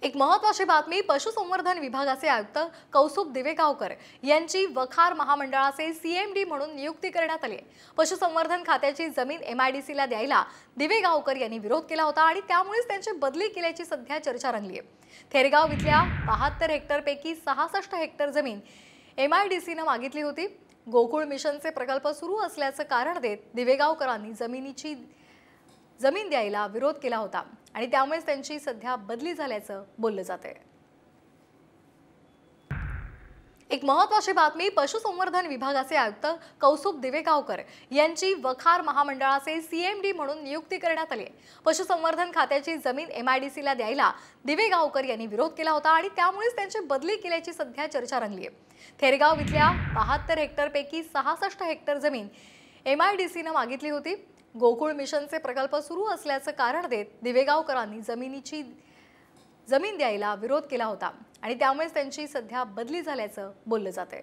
एक महत्त्वाची बातमी, पशुसंवर्धन विभागाचे आयुक्त कौस्तुभ दिवेगावकर यांची वखार महामंडळाचे सीएमडी म्हणून नियुक्ती करण्यात आली आहे। पशुसंवर्धन खात्याची जमीन एमआयडीसीला द्यायला दिवेगावकर यांनी विरोध केला होता आणि त्यामुळेच त्यांची बदली केल्याची सध्या चर्चा रंगली आहे। थेरगाव इथल्या 72 हेक्टरपैकी 66 हेक्टर जमीन एमआयडीसीने मागितली होती। गोकुळ मिशनचे प्रकल्प सुरू असल्याचं कारण देत दिवेगावकरांनी जमीन द्यायला विरोध केला होता आणि त्यामुळे त्यांची सध्या बदली झाल्याचं बोललं जातंय। एक महत्त्वाची बातमी, पशुसंवर्धन विभागाचे आयुक्त कौस्तुभ दिवेगावकर यांची वखार महामंडळाचे सीएमडी म्हणून नियुक्ती करण्यात आली आहे। पशुसंवर्धन खात्याची जमीन एमआयडीसीला द्यायला दिवेगावकर यांनी विरोध केला होता आणि त्यामुळेच त्यांची बदली केल्याची सध्या चर्चा रंगली आहे। थेरगाव इथल्या 72 हेक्टरपैकी 66 हेक्टर जमीन एमआयडीसीने मागितली होती। गोकुळ मिशनचे प्रकल्प सुरू असल्याचं कारण देत दिवेगावकरांनी जमीन द्यायला विरोध केला होता आणि त्यामुळेच त्यांची सध्या बदली झाल्याचं बोललं जातंय।